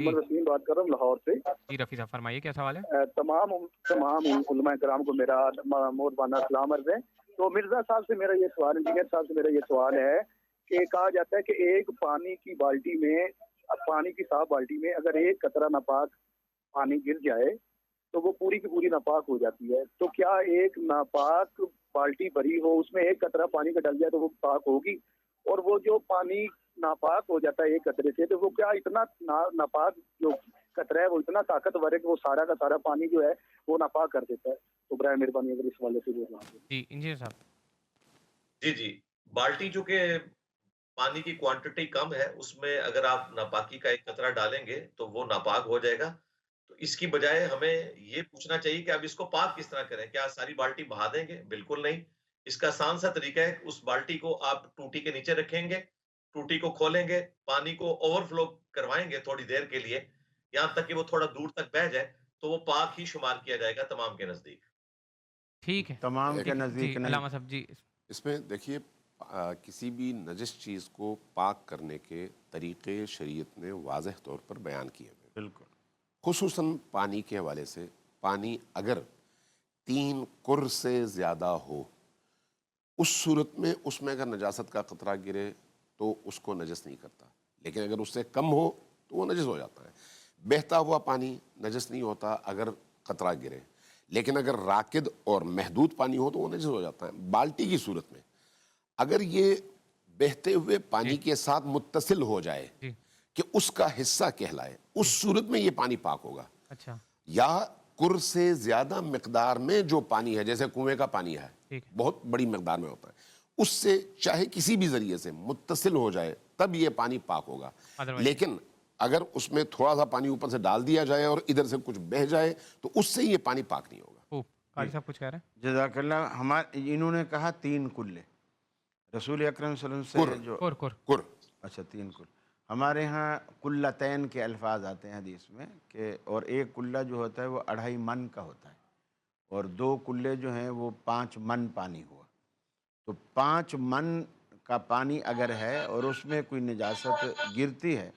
मोहम्मद वसीम बात कर रहा हूँ लाहौर से। जी रफ़ी साहब फरमाइए क्या सवाल है? तमाम उलमा कराम को मेरा मोहरबाना सलाम अर्ज़ है। तो मिर्ज़ा साहब से मेरा ये सवाल, इंजीनियर साहब से मेरा ये सवाल है कि कहा जाता है कि एक पानी की बाल्टी में, पानी की साफ बाल्टी में अगर एक कतरा नापाक पानी गिर जाए तो वो पूरी की पूरी नापाक हो जाती है। तो क्या एक नापाक बाल्टी भरी हो, उसमें एक कतरा पानी का डल जाए तो वो पाक होगी? और वो जो पानी नापाक हो जाता है एक कतरे से, तो वो क्या इतना नापाक जो कतरा है वो इतना ताकतवर है कि वो सारा का सारा पानी जो है वो नापाक कर देता है? तो बराए मेहरबानी अगर इस वाले से बोलना। जी, इंजीनियर साहब। जी, जी। बाल्टी चूँकि पानी की क्वांटिटी कम है, उसमें अगर आप नापाकी का एक कतरा डालेंगे, तो वो नापाक हो जाएगा। तो इसकी बजाय हमें ये पूछना चाहिए कि अब इसको पाक किस तरह करें? क्या सारी बाल्टी बहा देंगे? बिल्कुल नहीं। इसका आसान सा तरीका है, उस बाल्टी को आप टूटी के नीचे रखेंगे, टूटी को खोलेंगे, पानी को ओवरफ्लो करवाएँगे थोड़ी देर के लिए, यहाँ तक कि वो थोड़ा दूर तक बह जाए, तो वो पाक ही शुमार किया जाएगा तमाम के नज़दीक। ठीक है, तमाम के ठीक है। जी, नज़दीक नहीं। अलामा साहब जी। इसमें देखिए किसी भी नजस चीज़ को पाक करने के तरीक़े शरीयत ने वाज़ेह तौर पर बयान किए हुए हैं। बिल्कुल। खुसूसन पानी के हवाले से, पानी अगर 3 कुर से ज़्यादा हो, उस सूरत में उसमें अगर नजासत का कतरा गिरे तो उसको नजस नहीं करता, लेकिन अगर उससे कम हो तो वो नजस हो जाता है। बहता हुआ पानी नजस नहीं होता अगर कतरा गिरे, लेकिन अगर राकिद और महदूद पानी हो तो वो नजस हो जाता है। बाल्टी की सूरत में अगर ये बहते हुए पानी के साथ मुत्तसिल हो जाए जी। कि उसका हिस्सा कहलाए, उस सूरत में ये पानी पाक होगा। अच्छा, या कुर से ज्यादा मिकदार में जो पानी है, जैसे कुएं का पानी है, ठीक है। बहुत बड़ी मिकदार में होता है, उससे चाहे किसी भी जरिए से मुत्तसिल हो जाए तब ये पानी पाक होगा। Otherwise- लेकिन अगर उसमें थोड़ा सा पानी ऊपर से डाल दिया जाए और इधर से कुछ बह जाए तो उससे ये पानी पाक नहीं होगा। ओह! कारी साहब कुछ कह रहे हैं? जज़ाकल्लाह। हमारे इन्होंने कहा 3 कुल्ले, रसूल अकरम सल्लल्लाहु अलैहि वसल्लम से जो कुर। कुर अच्छा 3 कुल। हमारे यहाँ कुल्लतैन के अल्फाज आते हैं हदीस में कि, और एक कुल्ला जो होता है वो 2.5 मन का होता है, और 2 कुल्ले जो हैं वो 5 मन पानी हुआ। तो 5 मन का पानी अगर है और उसमें कोई निजासत गिरती है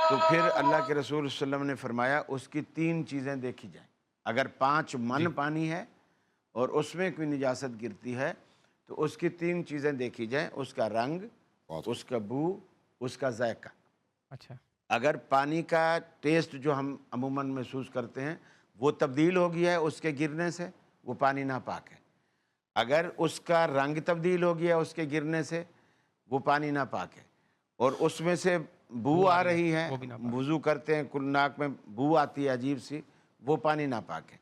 तो फिर अल्लाह के रसूल सल्लल्लाहु अलैहि वसल्लम ने फरमाया उसकी 3 चीज़ें देखी जाएं। अगर 5 मन पानी है और उसमें कोई निजासत गिरती है तो उसकी 3 चीज़ें देखी जाएं, उसका रंग, उसका बू, उसका जायका। अच्छा, अगर पानी का टेस्ट जो हम अमूमन महसूस करते हैं वो तब्दील हो गया है उसके गिरने से, वो पानी नापाक है। अगर उसका रंग तब्दील हो गया उसके गिरने से, वो पानी नापाक है। और उसमें से बू आ रही है, वो भी नापाक। वुज़ू करते हैं कुल नाक में बू आती है अजीब सी, वो पानी नापाक है।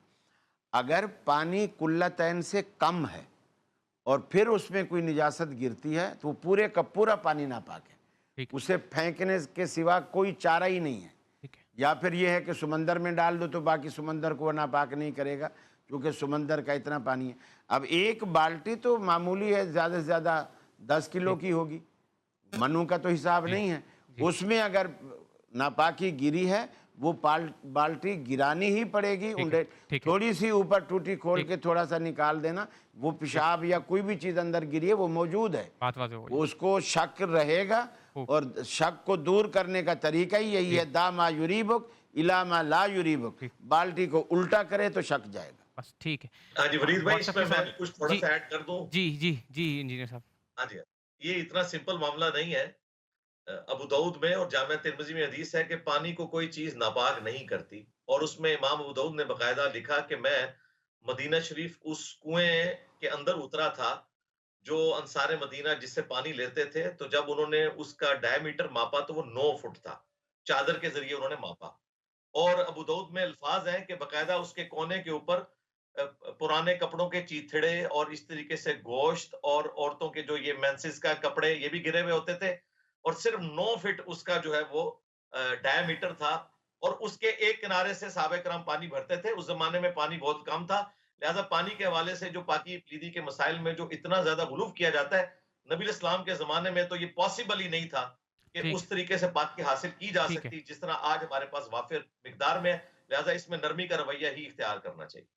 अगर पानी कुल्लतैन से कम है और फिर उसमें कोई निजासत गिरती है तो वो पूरे का पूरा पानी नापाक है। ठीक है। उसे फेंकने के सिवा कोई चारा ही नहीं है। ठीक है। या फिर ये है कि समंदर में डाल दो तो बाकी समंदर को नापाक नहीं करेगा, क्योंकि समंदर का इतना पानी है। अब एक बाल्टी तो मामूली है, ज़्यादा से ज़्यादा 10 किलो की होगी, मनों का तो हिसाब नहीं है। उसमें अगर नापाकी गिरी है वो बाल्टी गिरानी ही पड़ेगी। ठीक उन्हें है। थोड़ी सी ऊपर टूटी खोल के थोड़ा सा निकाल देना, वो पेशाब या कोई भी चीज़ अंदर गिरी है वो मौजूद है, बात वाज़ेह हो गई। उसको शक रहेगा। और शक को दूर करने का तरीका ही यही है, दा मा युरीबुक इला मा ला युरीबुक। बाल्टी को उल्टा करे तो शक जाएगा। बस ठीक है। हाँ जी, वरीद भाई, व्हाट्सएप इसमें के मैं सवाल- भी कुछ थोड़ा जी, सा ऐड कर दूं। जी, इंजीनियर साहब। हाँ जी, ये इतना सिंपल मामला नहीं है। अबू दाऊद में और जामिया तिर्मिज़ी में हदीस है कि पानी को कोई चीज़ नापाक नहीं करती, और उसमें इमाम अबू दाऊद ने बाकायदा लिखा कि मैं मदीना शरीफ उस कुएं के अंदर उतरा था जो अंसारे मदीना जिससे पानी लेते थे, तो जब उन्होंने उसका डायमीटर मापा तो वो 9 फुट था। चादर के ज़रिए उन्होंने मापा। और अबू दाऊद में अल्फाज हैं कि बाकायदा उसके कोने के ऊपर पुराने कपड़ों के चीथड़े और इस तरीके से गोश्त और औरतों के जो ये मेंसेस का कपड़े ये भी गिरे हुए होते थे, और सिर्फ 9 फीट उसका जो है वो डायमीटर था, और उसके एक किनारे से सहाबा किराम पानी भरते थे। उस जमाने में पानी बहुत कम था, लिहाजा पानी के हवाले से जो पाकी पलीदी के मसाइल में जो इतना ज्यादा गुलूफ किया जाता है, नबी इस्लाम के जमाने में तो ये पॉसिबल ही नहीं था कि ठीक उस तरीके से पाकी हासिल की जा ठीक है। सकती जिस तरह आज हमारे पास वाफिर मिकदार में है। लिहाजा इसमें नरमी का रवैया ही इख्तियार करना चाहिए।